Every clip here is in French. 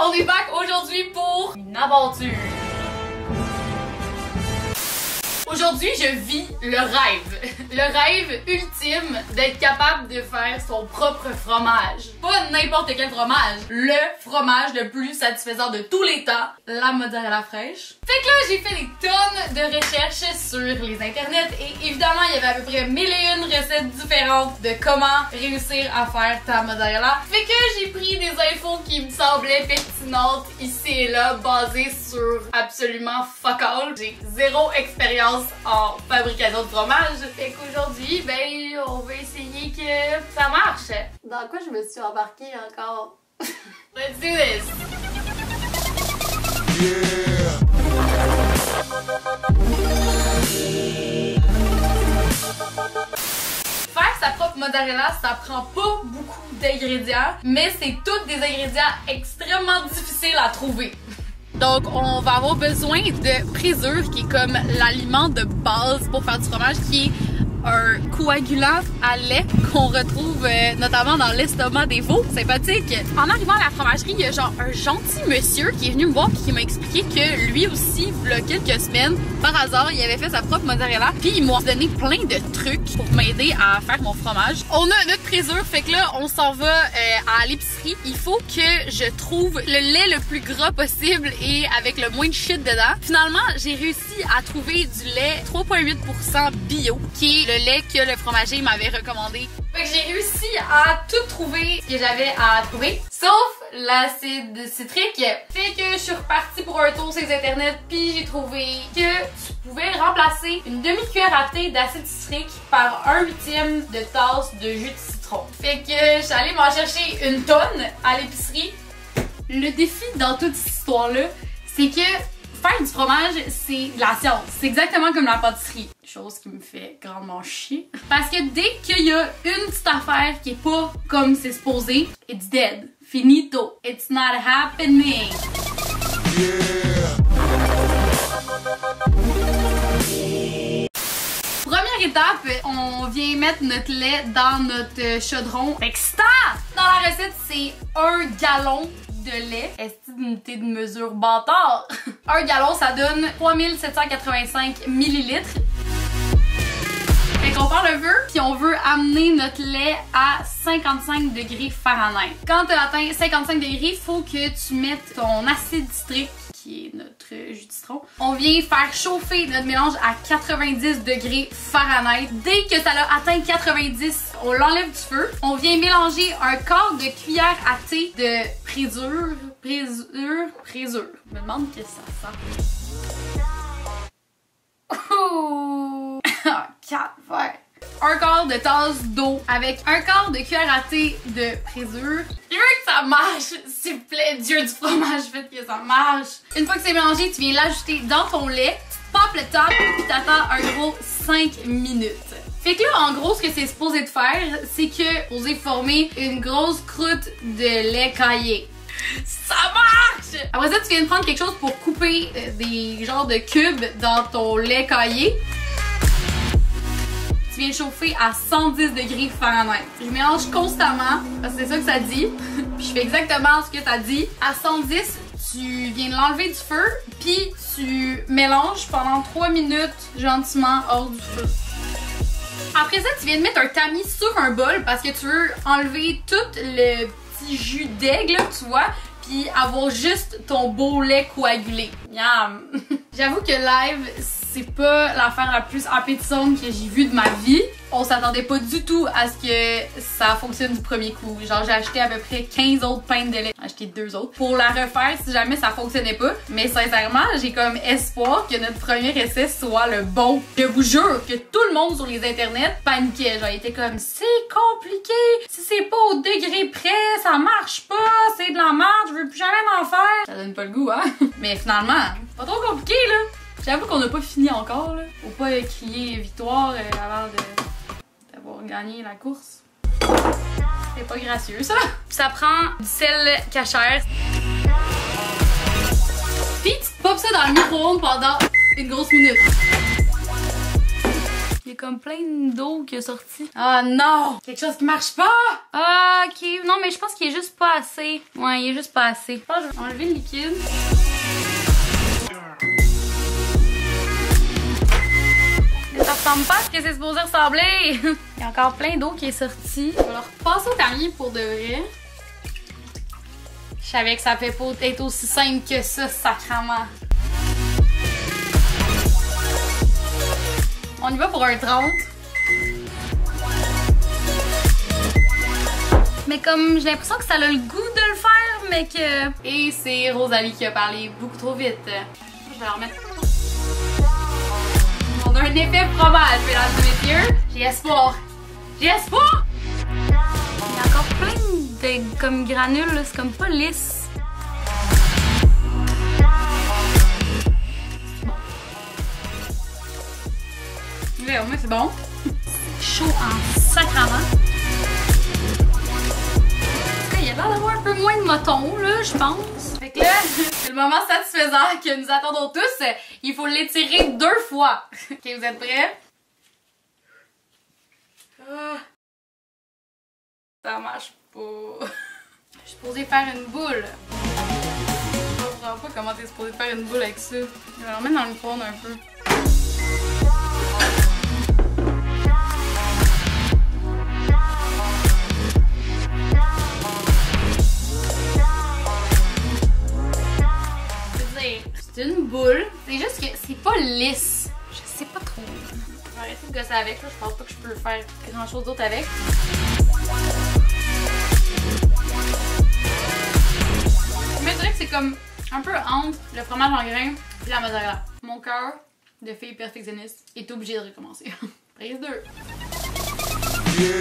On est back aujourd'hui pour une aventure. Aujourd'hui, je vis le rêve. Le rêve ultime d'être capable de faire son propre fromage. Pas n'importe quel fromage. Le fromage le plus satisfaisant de tous les temps. La mozzarella fraîche. Fait que là, j'ai fait des tonnes de recherches sur les internets et évidemment, il y avait à peu près 1001 recettes différentes de comment réussir à faire ta mozzarella. Fait que j'ai pris des infos qui me semblaient pertinentes ici et là, basées sur absolument fuck all. J'ai zéro expérience en fabrication de fromage. Fait qu'aujourd'hui, ben, on va essayer que ça marche. Dans quoi je me suis embarquée encore? Let's do this! Yeah. Faire sa propre mozzarella, ça prend pas beaucoup d'ingrédients, mais c'est tous des ingrédients extrêmement difficiles à trouver. Donc, on va avoir besoin de présure, qui est comme l'aliment de base pour faire du fromage, qui est un coagulant à lait qu'on retrouve notamment dans l'estomac des veaux. Sympathique. En arrivant à la fromagerie, il y a genre un gentil monsieur qui est venu me voir et qui m'a expliqué que lui aussi, il y a quelques semaines, par hasard, il avait fait sa propre mozzarella. Puis il m'a donné plein de trucs pour m'aider à faire mon fromage. On a notre présure, fait que là, on s'en va à l'épicerie. Il faut que je trouve le lait le plus gras possible et avec le moins de shit dedans. Finalement, j'ai réussi à trouver du lait 3,8% bio, qui est le lait que le fromager m'avait recommandé. Fait que j'ai réussi à tout trouver ce que j'avais à trouver, sauf l'acide citrique. Fait que je suis repartie pour un tour sur les internets, puis j'ai trouvé que tu pouvais remplacer une demi-cuillère à thé d'acide citrique par 1/8 de tasse de jus de citron. Fait que je suis allée m'en chercher une tonne à l'épicerie. Le défi dans toute cette histoire-là, c'est que faire du fromage, c'est de la science. C'est exactement comme la pâtisserie. Chose qui me fait grandement chier. Parce que dès qu'il y a une petite affaire qui est pas comme c'est supposé, it's dead. Finito. It's not happening. Yeah. Première étape, on vient mettre notre lait dans notre chaudron. Fait que stop! Dans la recette, c'est 1 gallon de lait. Est-ce une unité de mesure bâtard? 1 gallon, ça donne 3785 millilitres. Fait qu'on part le vœu, puis on veut amener notre lait à 55 degrés Fahrenheit. Quand tu as atteint 55 degrés, il faut que tu mettes ton acide citrique, qui est notre jus de citron. On vient faire chauffer notre mélange à 90 degrés Fahrenheit. Dès que ça a atteint 90, on l'enlève du feu. On vient mélanger un quart de cuillère à thé de présure. Je me demande qu'est-ce que ça sent. Oh! 4 verres. Un quart de tasse d'eau avec un quart de cuillère à thé de présure. Je veux que ça marche, s'il vous plaît, Dieu du fromage, faites que ça marche. Une fois que c'est mélangé, tu viens l'ajouter dans ton lait, tu popes le top, puis t'attends un gros 5 minutes. Fait que là, en gros, ce que c'est supposé de faire, c'est que vous allez former une grosse croûte de lait caillé. Ça marche! Après ça, tu viens de prendre quelque chose pour couper des genres de cubes dans ton lait caillé. Tu viens chauffer à 110 degrés Fahrenheit. Je mélange constamment, parce que c'est ça que ça dit. Puis je fais exactement ce que ça dit. À 110, tu viens de l'enlever du feu, puis tu mélanges pendant 3 minutes gentiment hors du feu. Après ça, tu viens de mettre un tamis sur un bol parce que tu veux enlever tout le petit jus d'aigle, tu vois, puis avoir juste ton beau lait coagulé. Miam! J'avoue que live, c'est pas l'affaire la plus appétissante que j'ai vue de ma vie. On s'attendait pas du tout à ce que ça fonctionne du premier coup. Genre, j'ai acheté à peu près 15 autres pintes de lait. J'ai acheté 2 autres pour la refaire si jamais ça fonctionnait pas. Mais sincèrement, j'ai comme espoir que notre premier essai soit le bon. Je vous jure que tout le monde sur les internets paniquait. Genre, il était comme, c'est compliqué. Si c'est pas au degré près, ça marche pas. C'est de la merde. Je veux plus jamais m'en faire. Ça donne pas le goût, hein? Mais finalement, pas trop compliqué, là. J'avoue qu'on n'a pas fini encore, là. Faut pas crier victoire avant d'avoir gagné la course. C'est pas gracieux, ça. Ça prend du sel cachère. Puis tu popes ça dans le micro-ondes pendant une grosse minute. Il est a comme plein d'eau qui est sortie. Ah non! Quelque chose qui marche pas! Ah, ok. Non, mais je pense qu'il est juste pas assez. Ouais, il est juste pas assez. Je pense que je vais enlever le liquide. Mais ça ressemble pas à ce que c'est supposé ressembler. Il y a encore plein d'eau qui est sortie. Je vais leur passer au tamier pour de vrai. Je savais que ça fait pas être aussi simple que ça, sacrement. On y va pour un 30. Mais comme j'ai l'impression que ça a le goût de le faire, mais que... Et c'est Rosalie qui a parlé beaucoup trop vite. Je vais la remettre. On a un effet fromage, mesdames et messieurs. J'ai espoir. J'ai espoir! Il y a encore plein de comme granules, c'est comme pas lisse. Ouais, au moins c'est bon. C'est chaud en sacrament. Il a l'air d'avoir un peu moins de moton, là, je pense. Fait que là, c'est le moment satisfaisant que nous attendons tous. Il faut l'étirer 2 fois. Ok, vous êtes prêts? Ah. Ça marche pas. Je suis supposée faire une boule. Je comprends pas comment t'es supposée faire une boule avec ça. Je vais la remettre dans le micro-ondes un peu. C'est une boule. C'est juste que c'est pas lisse. Je sais pas trop. Je vais arrêter de gosser avec. Là. Je pense pas que je peux faire grand chose d'autre avec. Mais je dirais que c'est comme un peu entre le fromage en grains et la mozzarella. Mon cœur de fille perfectionniste est obligé de recommencer. Prise 2. Yeah.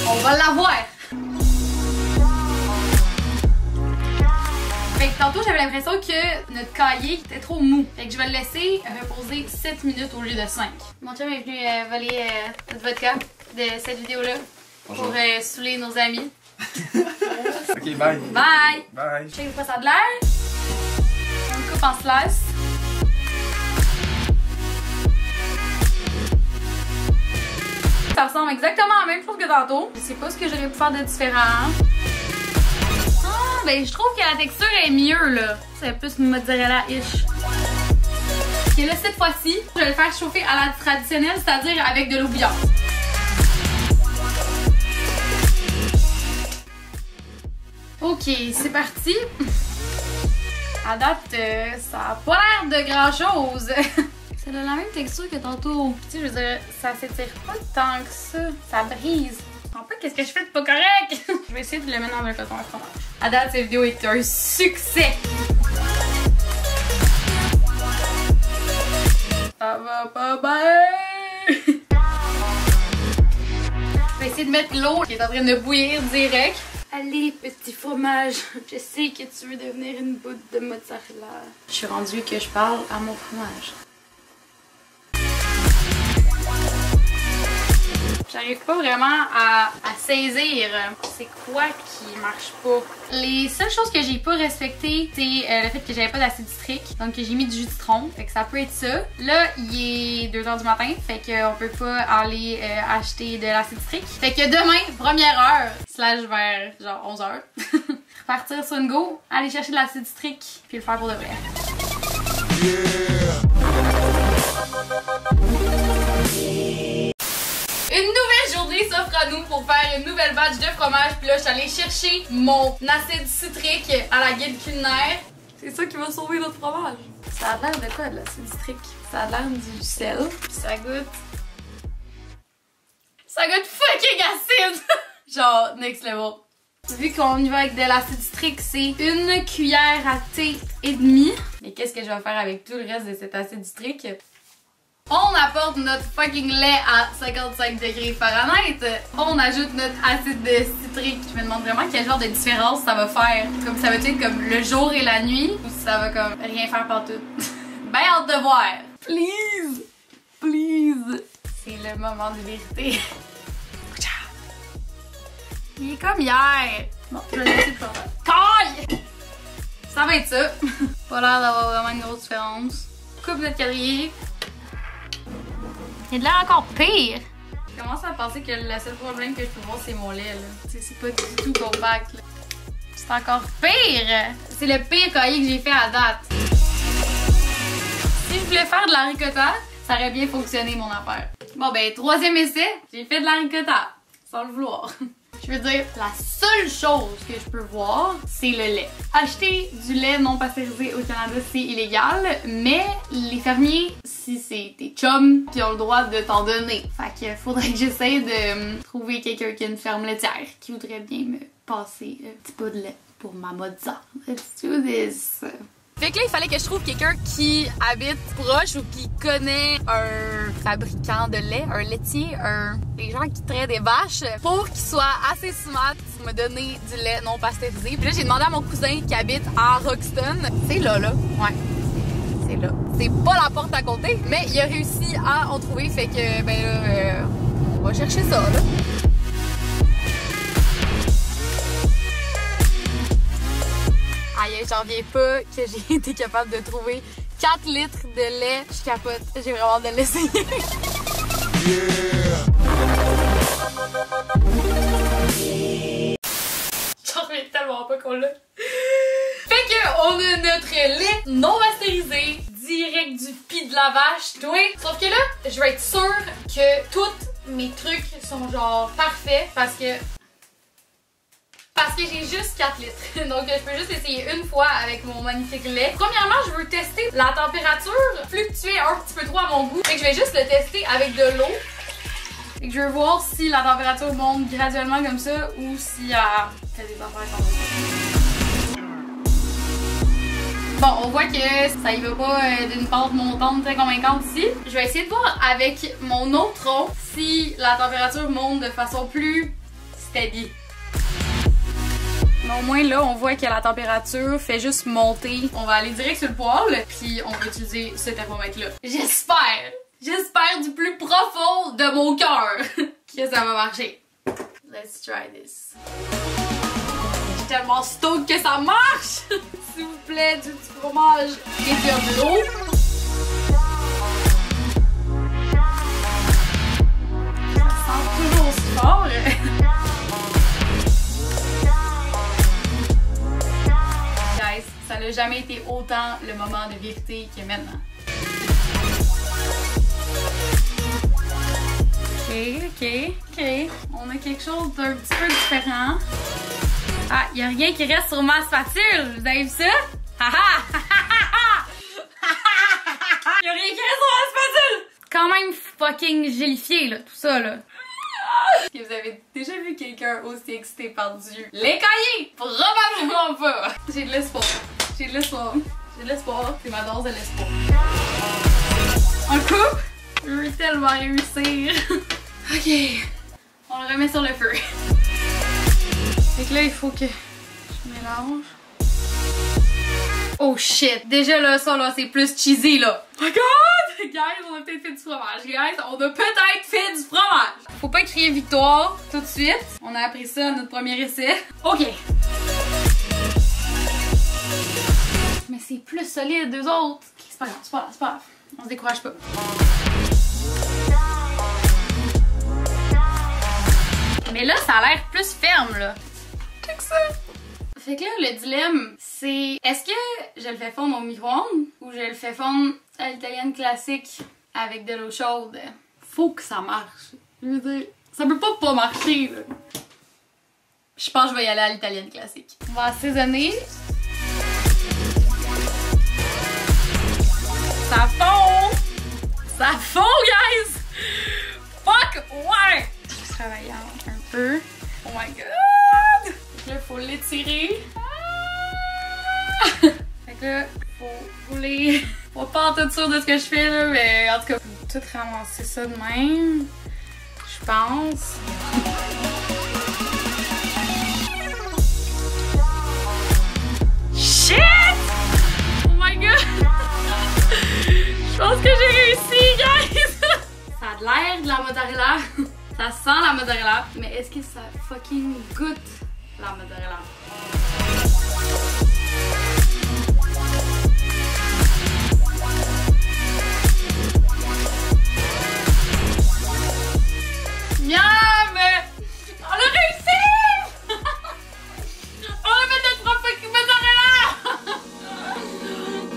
On va l'avoir! Fait que tantôt j'avais l'impression que notre cahier était trop mou. Fait que je vais le laisser reposer 7 minutes au lieu de 5. Mon chum est venu voler notre vodka de cette vidéo-là pour saouler nos amis. Ok, bye. Bye! Bye. Je sais pas ça a de l'air. On le coupe en slice. Ça ressemble exactement à la même chose que tantôt. Je sais pas ce que j'aurais pu faire de différent. Ah, ben je trouve que la texture est mieux là. C'est plus mozzarella-ish. Ok, là cette fois-ci, je vais le faire chauffer à la traditionnelle, c'est-à-dire avec de l'eau bouillante. Ok, c'est parti. À date, ça a pas l'air de grand-chose. Ça a la même texture que tantôt. Tu sais, je veux dire, ça s'étire pas tant que ça. Ça brise. Je comprends pas qu'est-ce que je fais de pas correct. Je vais essayer de le mettre dans un coton à fromage. À date, cette vidéo est un succès. Ça va pas bien. Je vais essayer de mettre l'eau qui est en train de bouillir direct. Allez, petit fromage, je sais que tu veux devenir une boule de mozzarella. Je suis rendue que je parle à mon fromage. J'arrive pas vraiment à saisir c'est quoi qui marche pas. Les seules choses que j'ai pas respectées, c'est le fait que j'avais pas d'acide citrique. Donc j'ai mis du jus de citron. Fait que ça peut être ça. Là, il est 2h du matin. Fait qu'on peut pas aller acheter de l'acide citrique. Fait que demain, première heure, slash vers genre 11h, repartir sur une go, aller chercher de l'acide citrique, puis le faire pour de vrai. Une nouvelle journée s'offre à nous pour faire une nouvelle batch de fromage. Puis là, je suis allée chercher mon acide citrique à la guide culinaire. C'est ça qui va sauver notre fromage. Ça a l'air de quoi, de l'acide citrique? Ça a l'air du sel. Puis ça goûte... Ça goûte fucking acide! Genre, next level. Vu qu'on y va avec de l'acide citrique, c'est une cuillère à thé et demie. Mais qu'est-ce que je vais faire avec tout le reste de cet acide citrique? On apporte notre fucking lait à 55 degrés Fahrenheit. On ajoute notre acide citrique. Je me demande vraiment quel genre de différence ça va faire. Comme ça va être comme le jour et la nuit ou si ça va comme rien faire partout. Ben hâte de voir. Please! Please! C'est le moment de vérité. Il est comme hier. Bon, je vais laisser le fromage. Caille! ça va être ça. Pas l'air d'avoir vraiment une grosse différence. Coupe notre quadrillé. Il a de l'air encore pire. Je commence à penser que le seul problème que je peux voir, c'est mon lait, là. C'est pas du tout compact, là. C'est encore pire! C'est le pire cahier que j'ai fait à date. Si je voulais faire de la ricotta, ça aurait bien fonctionné, mon affaire. Bon, ben, 3e essai, j'ai fait de la ricotta. Sans le vouloir. Je veux dire, la seule chose que je peux voir, c'est le lait. Acheter du lait non pasteurisé au Canada, c'est illégal, mais les fermiers, si c'est tes chums, ils ont le droit de t'en donner. Fait que faudrait que j'essaie de trouver quelqu'un qui a une ferme laitière qui voudrait bien me passer un petit peu de lait pour ma mozza. Let's do this! Fait que là, il fallait que je trouve quelqu'un qui habite proche ou qui connaît un fabricant de lait, un laitier, des gens qui traitent des vaches pour qu'il soit assez smart pour me donner du lait non pasteurisé. Puis là, j'ai demandé à mon cousin qui habite à Roxton. C'est là. Ouais. C'est là. C'est pas la porte à côté, mais il a réussi à en trouver. Fait que, ben là, on va chercher ça, là. Aïe, j'en reviens pas que j'ai été capable de trouver 4 litres de lait. Je capote, j'ai vraiment hâte de l'essayer. J'en reviens tellement pas qu'on l'a. Fait que on a notre lait non pasteurisé, direct du pis de la vache, toi. Sauf que là, je vais être sûre que tous mes trucs sont genre parfaits parce que j'ai juste 4 litres. Donc je peux juste essayer une fois avec mon magnifique lait. Premièrement, je veux tester la température fluctuer un petit peu trop à mon goût. Fait que je vais juste le tester avec de l'eau. Et que je veux voir si la température monte graduellement comme ça ou si elle fait des affaires comme ça. Bon, on voit que ça y va pas d'une pente montante très convaincante ici. Je vais essayer de voir avec mon autre eau si la température monte de façon plus steady. Mais au moins là, on voit que la température fait juste monter. On va aller direct sur le poêle, puis on va utiliser ce thermomètre-là. J'espère du plus profond de mon cœur que ça va marcher. Let's try this. Je suis tellement stoked que ça marche! S'il vous plaît, du petit fromage et de l'eau. Ça sent toujours aussi fort. Ça n'a jamais été autant le moment de vérité que maintenant. Ok. On a quelque chose d'un petit peu différent. Ah, il n'y a rien qui reste sur ma spatule. Vous avez vu ça? Il n'y a rien qui reste sur ma spatule. Quand même fucking gélifié, là, tout ça, là. Est-ce que vous avez déjà vu quelqu'un aussi excité par du lait caillé? Probablement pas. J'ai de l'espoir. C'est ma dose de l'espoir. On coupe? Je veux tellement réussir. Ok. On le remet sur le feu. Fait que là, il faut que je mélange. Oh shit! Déjà là, ça là, c'est plus cheesy là. Oh my god! Guys, on a peut-être fait du fromage. Guys, on a peut-être fait du fromage. Faut pas crier victoire tout de suite. On a appris ça à notre premier essai. Ok. Mais c'est plus solide, deux autres. Okay, c'est pas grave. On se décourage pas. Mais là, ça a l'air plus ferme là. Check ça! Fait que là, le dilemme, c'est est-ce que je le fais fondre au micro-ondes ou je le fais fondre à l'italienne classique avec de l'eau chaude? Faut que ça marche. Je veux dire, ça peut pas marcher, là. Je pense que je vais y aller à l'italienne classique. On va assaisonner. Ça fond! Ça fond, guys! Fuck! Ouais! Je vais travailler un peu. Oh my god! Là, faut l'étirer. Ah! Fait que là, faut rouler. Faut pas en tout sûr de ce que je fais là, mais en tout cas, faut tout ramasser ça de même. Je pense. Shit! Oh my god! Je pense que j'ai réussi, guys! Ça a l'air de la mozzarella. Ça sent la mozzarella. Mais est-ce que ça fucking goûte la mozzarella. Miam! On a réussi! On a fait notre propre mozzarella!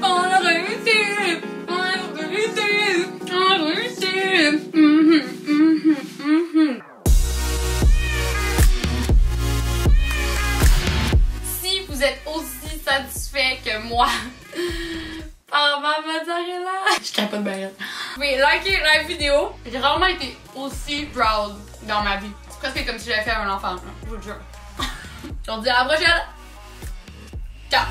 On a réussi! On a réussi! On a réussi! Si vous êtes aussi satisfait que moi par ma mozzarella, je capote bien. Mais likez la vidéo. J'ai rarement été aussi proud dans ma vie. C'est presque comme si j'avais fait un enfant, là. Je vous le jure. On se dit à la prochaine. Ciao!